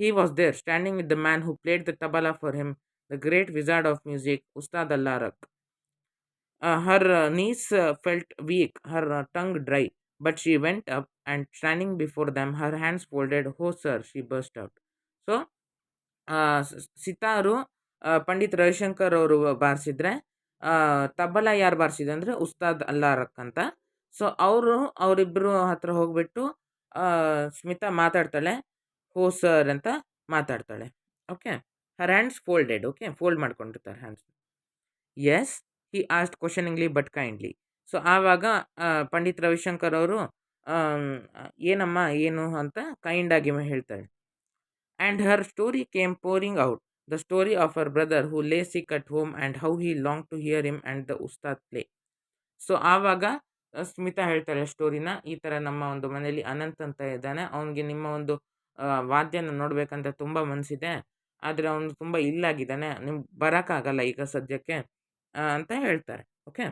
He was there, standing with the man who played the tabla for him, the great wizard of music, Ustad Allarakha. Her knees felt weak, her tongue dry, but she went up and standing before them, her hands folded. "Oh, sir," she burst out. So sitar Pandit Ravishankar ಅವರು ಬಾರಿಸಿದ್ರೆ, ತಬಲಾ ಯಾರು ಬಾರಿಸಿದೆ ಅಂದರೆ ಉಸ್ತಾದ್ ಅಲ್ಲಾರಕ್ ಅಂತ. ಸೊ ಅವರಿಬ್ಬರು ಹತ್ರ ಹೋಗ್ಬಿಟ್ಟು ಸ್ಮಿತಾ ಮಾತಾಡ್ತಾಳೆ, "ಹೋ ಸರ್" ಅಂತ ಮಾತಾಡ್ತಾಳೆ. Okay, her hands folded. Okay, fold ಮಾಡ್ಕೊಂಡಿರ್ತಾರೆ hands. "Yes?" He asked questioningly but kindly. So ಆವಾಗ ಪಂಡಿತ್ ರವಿಶಂಕರ್ ಅವರು ಏನಮ್ಮ ಏನು ಅಂತ ಕೈಂಡಾಗಿ ಹೇಳ್ತಾಳೆ. And her story came pouring out. the story of her brother who lay sick at home and how he longed to hear him and the ustad play. So ಆವಾಗ ಸ್ಮಿತಾ ಹೇಳ್ತಾಳೆ ಸ್ಟೋರಿನ, ಈ ಥರ ನಮ್ಮ ಒಂದು ಮನೇಲಿ ಅನಂತ್ ಅಂತ ಇದ್ದಾನೆ, ಅವನಿಗೆ ನಿಮ್ಮ ಒಂದು ವಾದ್ಯನ ನೋಡ್ಬೇಕಂತ ತುಂಬ ಮನಸ್ಸಿದೆ, ಆದರೆ ಅವನು ತುಂಬ ಇಲ್ಲಾಗಿದ್ದಾನೆ, ನಿಮ್ಗೆ ಬರೋಕ್ಕಾಗಲ್ಲ ಈಗ ಸದ್ಯಕ್ಕೆ ಅಂತ ಹೇಳ್ತಾರೆ. Okay.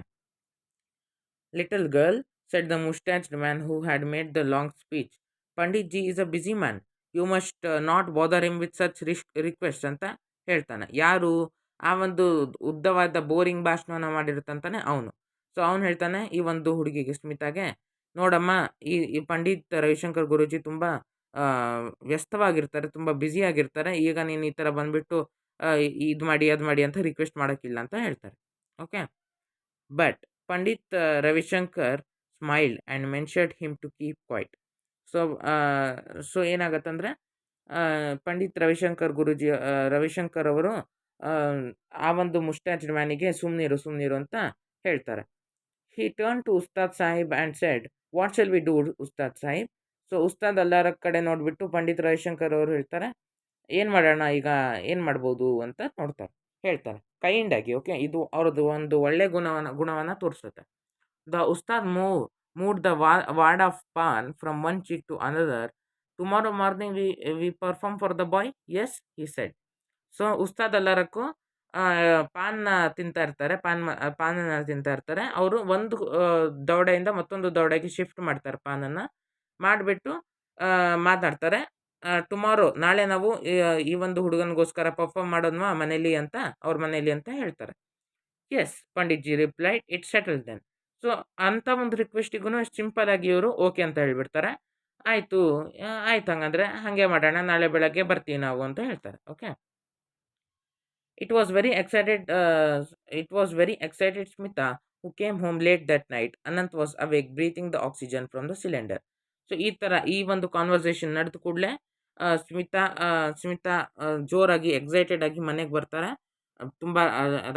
Little girl, said the mustached man who had made the long speech. Pandit ji is a busy man. You must not bother him with such requests ಅಂತ ಹೇಳ್ತಾನೆ. ಯಾರು ಆ ಒಂದು ಉದ್ದವಾದ ಬೋರಿಂಗ್ ಭಾಷಣನ ಮಾಡಿರುತ್ತಂತಾನೆ ಅವನು. ಸೊ ಅವನು ಹೇಳ್ತಾನೆ ಈ ಒಂದು ಹುಡುಗಿಗೆ, ಸ್ಮಿತಾಗೆ, ನೋಡಮ್ಮ, ಈ ಪಂಡಿತ್ ರವಿಶಂಕರ್ ಗುರೂಜಿ ತುಂಬ ವ್ಯಸ್ತವಾಗಿರ್ತಾರೆ, ತುಂಬ ಬ್ಯುಸಿಯಾಗಿರ್ತಾರೆ, ಈಗ ನೀನು ಈ ಥರ ಬಂದುಬಿಟ್ಟು ಇದು ಮಾಡಿ ಅದು ಮಾಡಿ ಅಂತ ರಿಕ್ವೆಸ್ಟ್ ಮಾಡೋಕ್ಕಿಲ್ಲ ಅಂತ ಹೇಳ್ತಾರೆ. Okay. But Pandit Ravishankar smiled and mentioned him to keep quiet. So ಏನಾಗತ್ತಂದರೆ, ಪಂಡಿತ್ ರವಿಶಂಕರ್ ಅವರು ಆ ಒಂದು ಮುಸ್ಟಾಚ್ಡ್ ಮ್ಯಾನಿಗೆ ಸುಮ್ಮನಿರು ಅಂತ ಹೇಳ್ತಾರೆ. He turned to Ustad Sahib and said, what shall we do Ustad Sahib? So Ustad ಎಲ್ಲರ ಕಡೆ ನೋಡಿಬಿಟ್ಟು ಪಂಡಿತ್ ರವಿಶಂಕರ್ ಅವರು ಹೇಳ್ತಾರೆ, ಏನು ಮಾಡೋಣ ಈಗ, ಏನು ಮಾಡ್ಬೋದು ಅಂತ ಹೇಳ್ತಾರೆ ಕೈಂಡಾಗಿ. ಓಕೆ, ಇದು ಅವ್ರದ್ದು ಒಂದು ಒಳ್ಳೆ ಗುಣವನ್ನು ತೋರಿಸುತ್ತೆ. The Ustad moved the wad of paan from one cheek to another. Tomorrow morning we perform for the boy. Yes, he said. So Ustad ಎಲ್ಲರಕ್ಕೂ ಪಾನ್ನ ತಿಂತಾ ಇರ್ತಾರೆ, ಪಾನನ್ನು ತಿಂತಾ ಇರ್ತಾರೆ. ಅವರು ಒಂದು ದವಡೆಯಿಂದ ಮತ್ತೊಂದು ದವಡೆಗೆ ಶಿಫ್ಟ್ ಮಾಡ್ತಾರೆ, ಪಾನನ್ನು ಮಾಡಿಬಿಟ್ಟು ಮಾತಾಡ್ತಾರೆ. ಟುಮಾರೋ, ನಾಳೆ ನಾವು ಈ ಒಂದು ಹುಡುಗನಿಗೋಸ್ಕರ ಪರ್ಫಾರ್ಮ್ ಮಾಡೋದ್ವಾ ಮನೇಲಿ ಅಂತ, ಅವ್ರ ಮನೇಲಿ ಅಂತ ಹೇಳ್ತಾರೆ. Yes, Pandit ji replied, it settle then. So ಅಂಥ ಒಂದು ರಿಕ್ವೆಸ್ಟಿಗೂ ಸಿಂಪಲ್ ಆಗಿ ಇವರು ಓಕೆ ಅಂತ ಹೇಳ್ಬಿಡ್ತಾರೆ. ಆಯಿತು ಹಂಗಂದರೆ ಹಾಗೆ ಮಾಡೋಣ, ನಾಳೆ ಬೆಳಗ್ಗೆ ಬರ್ತೀವಿ ನಾವು ಅಂತ ಹೇಳ್ತಾರೆ. Okay. It was very excited Smita, who came home late that night. Anant was awake, breathing the oxygen from the cylinder. So ಈ ಒಂದು ಕಾನ್ವರ್ಸೇಷನ್ ನಡೆದ ಕೂಡಲೇ ಸ್ಮಿತಾ ಜೋರಾಗಿ ಎಕ್ಸೈಟೆಡ್ ಆಗಿ ಮನೆಗೆ ಬರ್ತಾರೆ. ತುಂಬ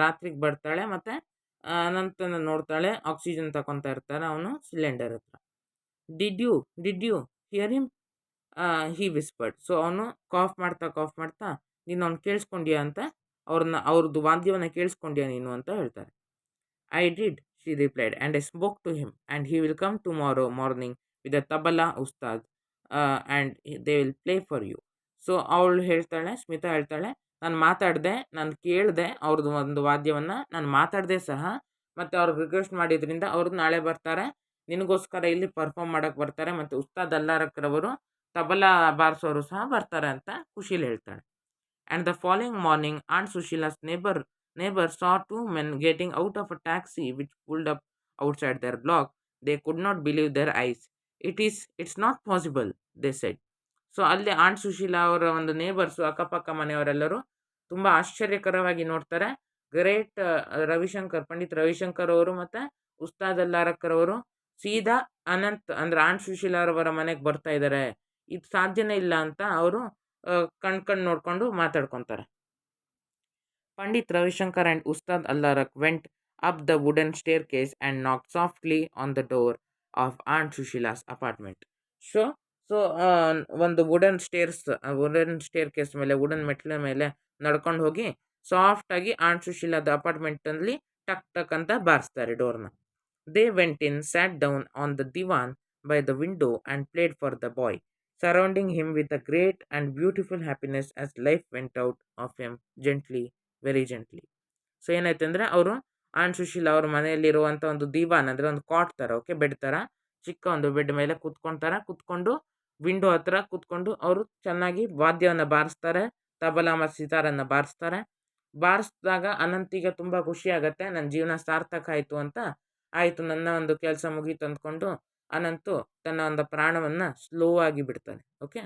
ರಾತ್ರಿಗೆ ಬರ್ತಾಳೆ, ಮತ್ತು ಅನಂತನ ನೋಡ್ತಾಳೆ, ಆಕ್ಸಿಜನ್ ತಗೊತಾ ಇರ್ತಾರೆ ಅವನು ಸಿಲಿಂಡರ್ ಹತ್ರ. Did you hear him, he whispered. So ಅವನು ಕಾಫ್ ಮಾಡ್ತಾ ನೀನು ಅವ್ನು ಕೇಳಿಸ್ಕೊಂಡ್ಯಾ ಅಂತ, ಅವ್ರದ್ದು ವಾದ್ಯವನ್ನು ಕೇಳಿಸ್ಕೊಂಡ್ಯಾ ನೀನು ಅಂತ ಹೇಳ್ತಾರೆ. I did, she replied, and I spoke to him and he will come tomorrow morning with a tabla ustad and they will play for you. So Smita ಹೇಳ್ತಾಳೆ, ನಾನು ಮಾತಾಡಿದೆ, ನಾನು ಕೇಳಿದೆ ಅವ್ರದ್ದು ಒಂದು ವಾದ್ಯವನ್ನು, ನಾನು ಮಾತಾಡಿದೆ ಸಹ, ಮತ್ತು ಅವ್ರಿಗೆ ರಿಕ್ವೆಸ್ಟ್ ಮಾಡಿದ್ರಿಂದ ಅವ್ರದ್ದು ನಾಳೆ ಬರ್ತಾರೆ, ನಿನಗೋಸ್ಕರ ಇಲ್ಲಿ ಪರ್ಫಾರ್ಮ್ ಮಾಡೋಕ್ಕೆ ಬರ್ತಾರೆ, ಮತ್ತು ಉಸ್ತಾದ್ ಅಲ್ಲಾರಕ್ರವರು ತಬಲಾ ಬಾರಿಸೋರು ಸಹ ಬರ್ತಾರೆ ಅಂತ ಖುಷಿಲಿ ಹೇಳ್ತಾಳೆ. And the following morning, Aunt Sushila's neighbor saw two men getting out of a taxi which pulled up outside their block. They could not believe their eyes. It's not possible, they said. So ಅಲ್ಲಿ ಆಂಟ್ ಸುಶೀಲಾ ಅವರ ಒಂದು ನೇಬರ್ಸು, ಅಕ್ಕಪಕ್ಕ ಮನೆಯವರೆಲ್ಲರೂ ತುಂಬ ಆಶ್ಚರ್ಯಕರವಾಗಿ ನೋಡ್ತಾರೆ. ಗ್ರೇಟ್ ಪಂಡಿತ್ ರವಿಶಂಕರ್ ಅವರು ಮತ್ತು ಉಸ್ತಾದ್ ಅಲ್ಲಾರಕ್ಕರವರು ಸೀದಾ ಅನಂತ್ ಅಂದರೆ ಆಂಟ್ ಸುಶೀಲಾ ಅವರ ಮನೆಗೆ ಬರ್ತಾ ಇದ್ದಾರೆ, ಇದು ಸಾಧ್ಯನೇ ಇಲ್ಲ ಅಂತ ಅವರು ಕಣ್ ನೋಡಿಕೊಂಡು ಮಾತಾಡ್ಕೊತಾರೆ. Pandit Ravishankar and Ustad Allarakha went up the wooden staircase and knock softly on the door of aunt Sushila's apartment. So ಒಂದು ವುಡನ್ ಸ್ಟೇರ್ಕೇಸ್ ಮೇಲೆ, ವುಡನ್ ಮೆಟ್ಲ ಮೇಲೆ ನಡ್ಕೊಂಡು ಹೋಗಿ ಸಾಫ್ಟಾಗಿ ಆಂಟ್ ಸುಶೀಲಾದ ಅಪಾರ್ಟ್ಮೆಂಟಲ್ಲಿ ಟಕ್ ಟಕ್ ಅಂತ ಬಾರಿಸ್ತಾರೆ ಡೋರ್ನ. They went in, sat down on the divan by the window and played for the boy, surrounding him with a great and beautiful happiness as life went out of him gently, very gently. So ಏನಾಯ್ತು ಅಂದರೆ, ಅವರು ಆಂಟ್ ಸುಶೀಲಾ ಅವ್ರ ಮನೆಯಲ್ಲಿರುವಂಥ ಒಂದು ದಿವಾನ್ ಅಂದರೆ ಒಂದು ಕಾಟ್ ಥರ, ಓಕೆ, ಬೆಡ್ ಥರ, ಚಿಕ್ಕ ಒಂದು ಬೆಡ್ ಮೇಲೆ ಕುತ್ಕೊಂಡು ವಿಂಡೋ ಹತ್ರ ಕುತ್ಕೊಂಡು ಅವರು ಚೆನ್ನಾಗಿ ವಾದ್ಯವನ್ನು ಬಾರಿಸ್ತಾರೆ, ತಬಲಾ ಮತ್ತು ಸಿತಾರನ್ನು ಬಾರಿಸಿದಾಗ ಅನಂತಿಗೆ ತುಂಬ ಖುಷಿ ಆಗುತ್ತೆ, ನನ್ನ ಜೀವನ ಸಾರ್ಥಕ ಆಯಿತು ಅಂತ. ಆಯಿತು, ನನ್ನ ಒಂದು ಕೆಲಸ ಮುಗೀತು ಅಂದ್ಕೊಂಡು ಅನಂತು ತನ್ನ ಒಂದು ಪ್ರಾಣವನ್ನು ಸ್ಲೋ ಆಗಿ ಬಿಡ್ತಾನೆ. ಓಕೆ.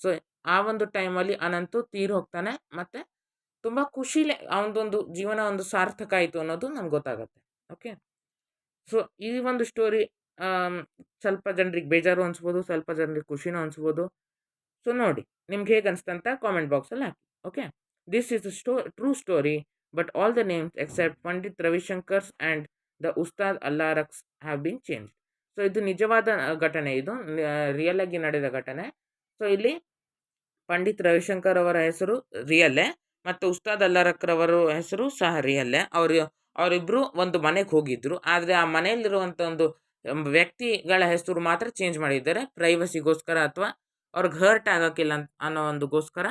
ಸೊ ಆ ಒಂದು ಟೈಮಲ್ಲಿ ಅನಂತು ತೀರಿ ಹೋಗ್ತಾನೆ, ಮತ್ತು ತುಂಬ ಖುಷಿಲೇ ಅವನದೊಂದು ಜೀವನ ಒಂದು ಸಾರ್ಥಕ ಆಯಿತು ಅನ್ನೋದು ನಮ್ಗೆ ಗೊತ್ತಾಗುತ್ತೆ. ಓಕೆ. ಸೊ ಈ ಒಂದು ಸ್ಟೋರಿ ಸ್ವಲ್ಪ ಜನರಿಗೆ ಬೇಜಾರು ಅನಿಸ್ಬೋದು, ಸ್ವಲ್ಪ ಜನರಿಗೆ ಖುಷಿನೂ ಅನಿಸ್ಬೋದು. ಸೊ ನೋಡಿ, ನಿಮ್ಗೆ ಹೇಗೆ ಅನಿಸ್ತಂತ ಕಾಮೆಂಟ್ ಬಾಕ್ಸಲ್ಲಿ ಹಾಕಿ. Okay. This is true story, but all the names except Pandit Ravishankar's and the Ustad Allarakha's have been change. So ಇದು ನಿಜವಾದ ಘಟನೆ, ಇದು ರಿಯಲ್ ಆಗಿ ನಡೆದ ಘಟನೆ. ಸೊ ಇಲ್ಲಿ ಪಂಡಿತ್ ರವಿಶಂಕರ್ ಅವರ ಹೆಸರು ರಿಯಲ್ಲೇ, ಮತ್ತು ಉಸ್ತಾದ್ ಅಲ್ಲಾರಕ್ರವರು ಹೆಸರು ಸಹ ರಿಯಲ್ಲೇ. ಅವರಿಬ್ಬರು ಒಂದು ಮನೆಗೆ ಹೋಗಿದ್ರು. ಆದರೆ ಆ ಮನೆಯಲ್ಲಿರುವಂಥ ಒಂದು ವ್ಯಕ್ತಿಗಳ ಹೆಸರು ಮಾತ್ರ ಚೇಂಜ್ ಮಾಡಿದ್ದಾರೆ, ಪ್ರೈವಸಿಗೋಸ್ಕರ ಅಥವಾ ಅವ್ರಿಗೆ ಹರ್ಟ್ ಆಗೋಕ್ಕಿಲ್ಲ ಅನ್ನೋ ಒಂದುಗೋಸ್ಕರ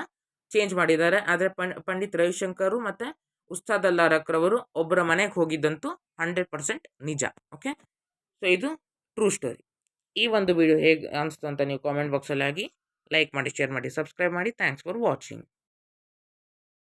ಚೇಂಜ್ ಮಾಡಿದ್ದಾರೆ. ಆದರೆ ಪಂಡಿತ್ ರವಿಶಂಕರ್ ಮತ್ತು ಉಸ್ತಾದ್ ಅಲ್ಲಾರಕ್ರವರು ಒಬ್ಬರ ಮನೆಗೆ ಹೋಗಿದ್ದಂತೂ 100% ನಿಜ. ಓಕೆ, ಸೊ ಇದು ಟ್ರೂ ಸ್ಟೋರಿ. ಈ ಒಂದು ವಿಡಿಯೋ ಹೇಗೆ ಅನಿಸ್ತು ಅಂತ ನೀವು ಕಾಮೆಂಟ್ ಬಾಕ್ಸಲ್ಲಿ ಆಗಿ ಲೈಕ್ ಮಾಡಿ, ಶೇರ್ ಮಾಡಿ, ಸಬ್ಸ್ಕ್ರೈಬ್ ಮಾಡಿ. Thanks for watching.